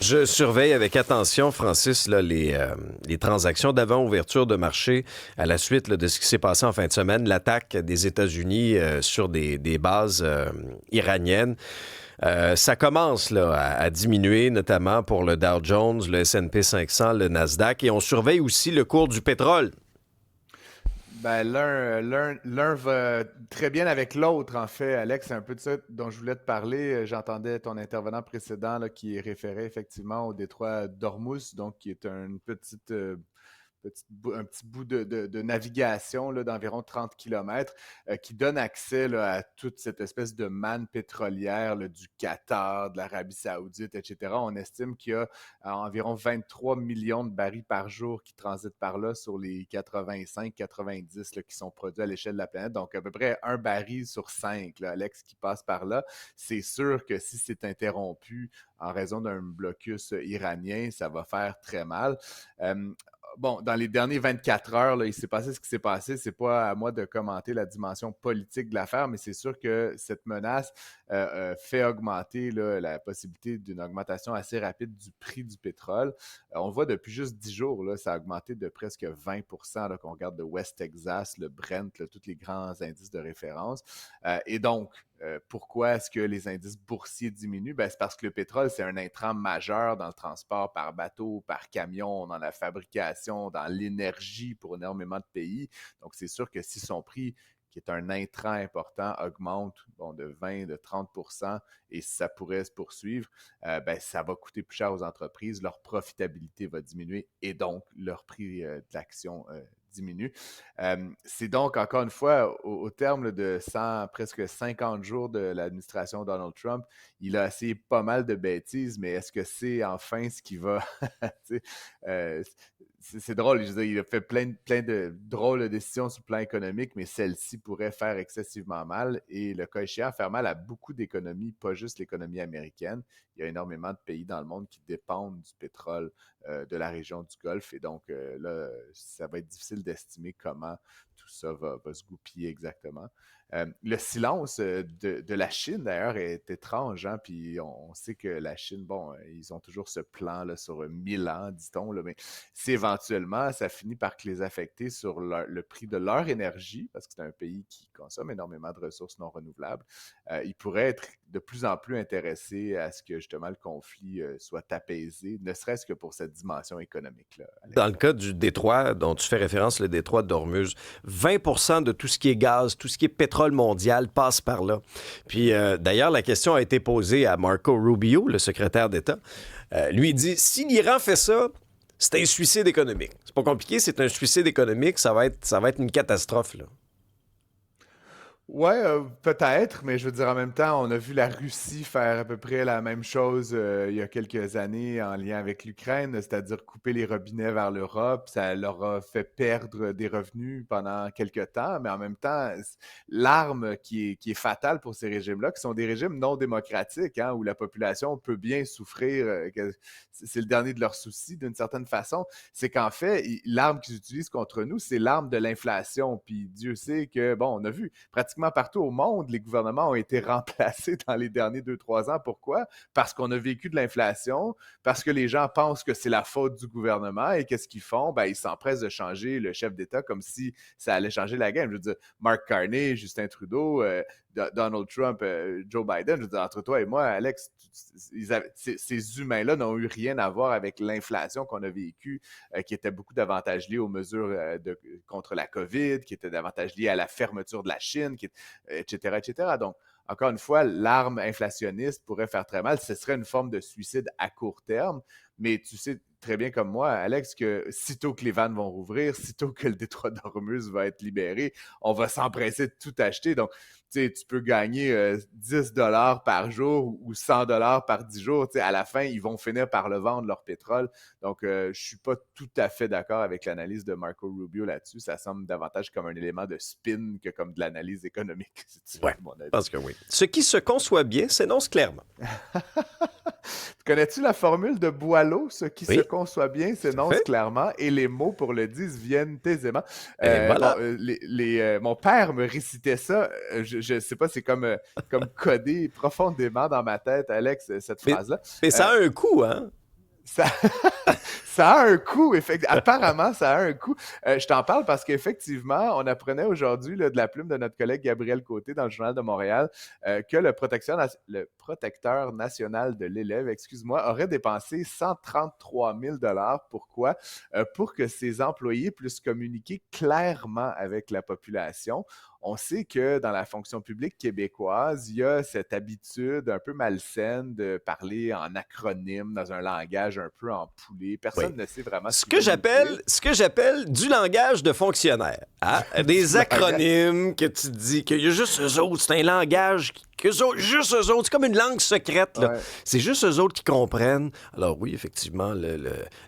Je surveille avec attention, Francis, là, les transactions d'avant-ouverture de marché à la suite là, de ce qui s'est passé en fin de semaine, l'attaque des États-Unis sur des bases iraniennes. Ça commence là, à diminuer, notamment pour le Dow Jones, le S&P 500, le Nasdaq, et on surveille aussi le cours du pétrole. Ben, l'un va très bien avec l'autre, en fait, Alex. C'est un peu de ça dont je voulais te parler. J'entendais ton intervenant précédent là, qui référait effectivement au détroit d'Ormuz, donc qui est une un petit bout de navigation là, d'environ 30 kilomètres qui donne accès là, à toute cette espèce de manne pétrolière là, du Qatar, de l'Arabie Saoudite, etc. On estime qu'il y a environ 23 millions de barils par jour qui transitent par là sur les 85-90 qui sont produits à l'échelle de la planète. Donc, à peu près un baril sur cinq, là, Alex, qui passe par là. C'est sûr que si c'est interrompu en raison d'un blocus iranien, ça va faire très mal. Euh, Bon, dans les derniers 24 heures, là, il s'est passé ce qui s'est passé. C'est pas à moi de commenter la dimension politique de l'affaire, mais c'est sûr que cette menace fait augmenter là, la possibilité d'une augmentation assez rapide du prix du pétrole. On le voit depuis juste 10 jours, là, ça a augmenté de presque 20 là, qu'on regarde le West Texas, le Brent, là, tous les grands indices de référence. Et donc, pourquoi est-ce que les indices boursiers diminuent? Ben, c'est parce que le pétrole, c'est un intrant majeur dans le transport par bateau, par camion, dans la fabrication, dans l'énergie pour énormément de pays. Donc, c'est sûr que si son prix, qui est un intrant important, augmente bon, de 20, de 30 et ça pourrait se poursuivre, ben, ça va coûter plus cher aux entreprises, leur profitabilité va diminuer et donc leur prix de l'action diminue. C'est donc, encore une fois, au terme de 100, presque 50 jours de l'administration Donald Trump, il a essayé pas mal de bêtises, mais est-ce que c'est enfin ce qui va... euh, c'est drôle, je veux dire, il a fait plein de drôles de décisions sur le plan économique, mais celle-ci pourrait faire excessivement mal et le cas échéant faire mal à beaucoup d'économies, pas juste l'économie américaine. Il y a énormément de pays dans le monde qui dépendent du pétrole de la région du Golfe et donc là, ça va être difficile d'estimer comment tout ça va se goupiller exactement. Le silence de la Chine, d'ailleurs, est étrange. Hein? Puis on sait que la Chine, bon, ils ont toujours ce plan là, sur 1000 ans, dit-on, là, mais si éventuellement ça finit par les affecter sur le prix de leur énergie, parce que c'est un pays qui consomme énormément de ressources non renouvelables, ils pourraient être de plus en plus intéressés à ce que justement le conflit soit apaisé, ne serait-ce que pour cette dimension économique-là, Dans Alex. le cas du détroit dont tu fais référence, le détroit d'Ormuz, 20 de tout ce qui est gaz, tout ce qui est pétrole mondial passe par là. Puis d'ailleurs, la question a été posée à Marco Rubio, le secrétaire d'État. Lui il dit, si l'Iran fait ça, c'est un suicide économique. C'est pas compliqué, c'est un suicide économique, ça va être une catastrophe, là. Ouais, peut-être, mais je veux dire, en même temps, on a vu la Russie faire à peu près la même chose il y a quelques années en lien avec l'Ukraine, c'est-à-dire couper les robinets vers l'Europe. Ça leur a fait perdre des revenus pendant quelques temps, mais en même temps, l'arme qui est fatale pour ces régimes-là, qui sont des régimes non démocratiques, hein, où la population peut bien souffrir, c'est le dernier de leurs soucis d'une certaine façon, c'est qu'en fait, l'arme qu'ils utilisent contre nous, c'est l'arme de l'inflation. Puis Dieu sait que, bon, on a vu pratiquement partout au monde, les gouvernements ont été remplacés dans les derniers 2-3 ans. Pourquoi? Parce qu'on a vécu de l'inflation, parce que les gens pensent que c'est la faute du gouvernement et qu'est-ce qu'ils font? Ben, ils s'empressent de changer le chef d'État comme si ça allait changer la game. Je veux dire, Mark Carney, Justin Trudeau, Donald Trump, Joe Biden, je veux dire, entre toi et moi, Alex, ces humains-là n'ont eu rien à voir avec l'inflation qu'on a vécue, qui était beaucoup davantage liée aux mesures contre la COVID, qui était davantage liée à la fermeture de la Chine, etc., etc. Donc, encore une fois, l'arme inflationniste pourrait faire très mal. Ce serait une forme de suicide à court terme, mais tu sais très bien comme moi, Alex, que sitôt que les vannes vont rouvrir, sitôt que le détroit d'Ormuz va être libéré, on va s'empresser de tout acheter. Donc, tu peux gagner 10 par jour ou 100 par 10 jours. À la fin, ils vont finir par le vendre, leur pétrole. Donc, je ne suis pas tout à fait d'accord avec l'analyse de Marco Rubio là-dessus. Ça semble davantage comme un élément de spin que comme de l'analyse économique, si tu veux, Ouais, à mon je avis. pense que oui. Ce qui se conçoit bien s'énonce clairement. Connais-tu la formule de Boileau? Ce qui se Oui, conçoit bien tout à s'énonce fait. clairement et les mots pour le disent viennent aisément. Et voilà. Mon père me récitait ça. Je sais pas, c'est comme codé profondément dans ma tête, Alex, cette Mais, phrase-là. mais Euh, ça a un coût, hein? Ça, ça a un coût, apparemment, ça a un coût. Je t'en parle parce qu'effectivement, on apprenait aujourd'hui là, de la plume de notre collègue Gabriel Côté dans le Journal de Montréal que le protecteur national de l'élève, excuse-moi, aurait dépensé 133 000 $. Pourquoi? Pour que ses employés puissent communiquer clairement avec la population. On sait que dans la fonction publique québécoise, il y a cette habitude un peu malsaine de parler en acronyme dans un langage un peu empoulé. Personne ne sait vraiment ce que j'appelle du langage de fonctionnaire. Hein? Des acronymes que tu dis qu'il y a juste eux autres. C'est un langage juste eux autres. C'est comme une langue secrète. Là. Ouais. C'est juste eux autres qui comprennent. Alors oui, effectivement,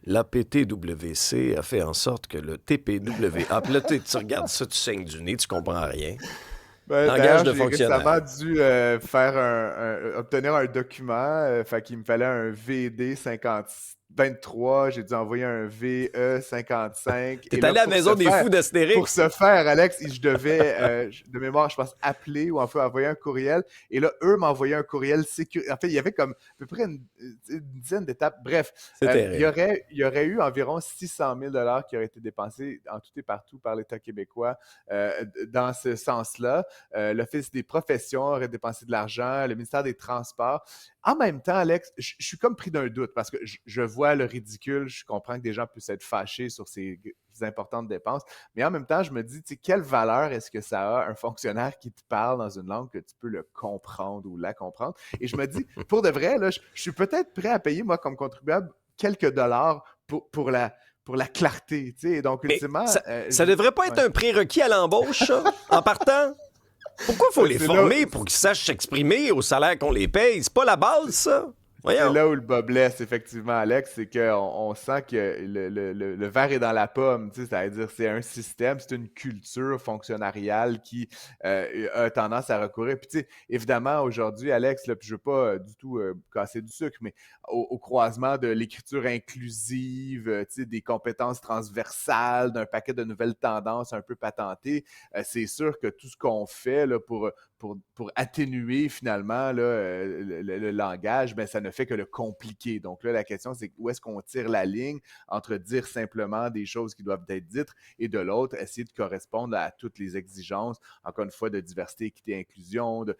l'APTWC a fait en sorte que le TPWA... Puis là, tu regardes ça, tu saignes du nez, tu comprends rien. Langage de fonctionnaire. J'ai récemment dû obtenir un document, fait qu'il me fallait un VD 23, j'ai dû envoyer un VE 55. T'es allé à la maison des fous d'Astérix. Pour ce faire, Alex, je devais, de mémoire, je pense, appeler ou enfin envoyer un courriel. Et là, eux m'envoyaient un courriel sécurité. En fait, il y avait comme à peu près une dizaine d'étapes. Bref, il y aurait eu environ 600 000 $ qui auraient été dépensés en tout et partout par l'État québécois dans ce sens-là. L'Office des professions aurait dépensé de l'argent, le ministère des Transports. En même temps, Alex, je suis comme pris d'un doute parce que je vois le ridicule, je comprends que des gens puissent être fâchés sur ces importantes dépenses, mais en même temps, je me dis, tu sais, quelle valeur est-ce que ça a un fonctionnaire qui te parle dans une langue que tu peux le comprendre ou la comprendre? Et je me dis, pour de vrai, là, je suis peut-être prêt à payer, moi, comme contribuable, quelques dollars pour la clarté, tu sais. Donc, ultimement... Ça devrait pas être un prérequis à l'embauche, ça, en partant? Pourquoi il faut les former pour qu'ils sachent s'exprimer au salaire qu'on les paye? C'est pas la base, ça? Voyons. C'est là où le bas blesse, effectivement, Alex, c'est qu'on sent que le verre est dans la pomme, tu sais, c'est-à-dire c'est un système, c'est une culture fonctionnariale qui a tendance à recourir. Puis tu sais, évidemment, aujourd'hui, Alex, là, puis je veux pas du tout casser du sucre, mais au croisement de l'écriture inclusive, tu sais, des compétences transversales, d'un paquet de nouvelles tendances un peu patentées, c'est sûr que tout ce qu'on fait là, pour atténuer finalement là, le langage, ben, ça ne fait que le compliquer. Donc là, la question, c'est où est-ce qu'on tire la ligne entre dire simplement des choses qui doivent être dites et de l'autre, essayer de correspondre à toutes les exigences, encore une fois, de diversité, équité, inclusion, encore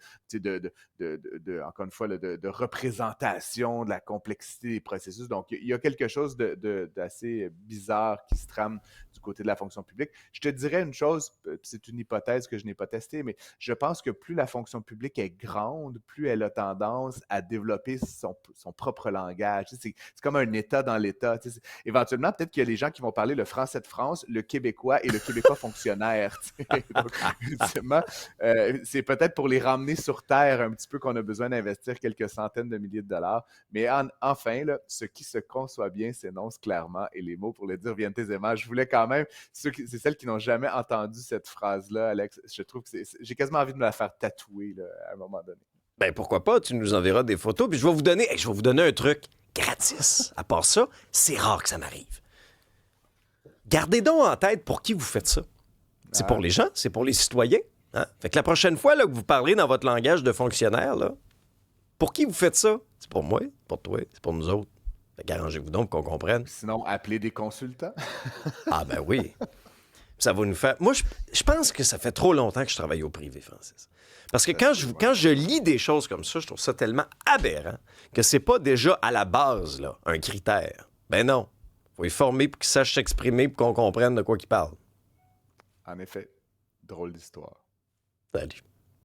une fois, de représentation, de la complexité des processus. Donc, il y a quelque chose d'assez bizarre qui se trame du côté de la fonction publique. Je te dirais une chose, c'est une hypothèse que je n'ai pas testée, mais je pense que plus la fonction publique est grande, plus elle a tendance à développer son propre langage. C'est comme un État dans l'État. Éventuellement, peut-être qu'il y a les gens qui vont parler le français de France, le québécois et le québécois fonctionnaire. Donc, ultimement, c'est peut-être pour les ramener sur terre un petit peu qu'on a besoin d'investir quelques centaines de milliers de dollars. Mais enfin, là, ce qui se conçoit bien s'énonce clairement et les mots pour le dire viennent aisément. Je voulais quand même, c'est celles qui n'ont jamais entendu cette phrase-là, Alex, je trouve que j'ai quasiment envie de me la faire tatouer là, à un moment donné. Ben pourquoi pas, tu nous enverras des photos, puis je vais vous donner un truc gratis. À part ça, c'est rare que ça m'arrive. Gardez donc en tête pour qui vous faites ça. C'est pour les gens, c'est pour les citoyens. Hein? Fait que la prochaine fois là, que vous parlerez dans votre langage de fonctionnaire, là, pour qui vous faites ça? C'est pour moi, pour toi, c'est pour nous autres. Fait qu'arrangez-vous donc qu'on comprenne. Sinon, appelez des consultants. Ah ben oui. Ça va nous faire... Moi, je pense que ça fait trop longtemps que je travaille au privé, Francis. Parce que quand je lis des choses comme ça, je trouve ça tellement aberrant que c'est pas déjà à la base là, un critère. Ben non. Faut les former pour qu'ils sachent s'exprimer pour qu'on comprenne de quoi ils parlent. En effet, drôle d'histoire. Salut.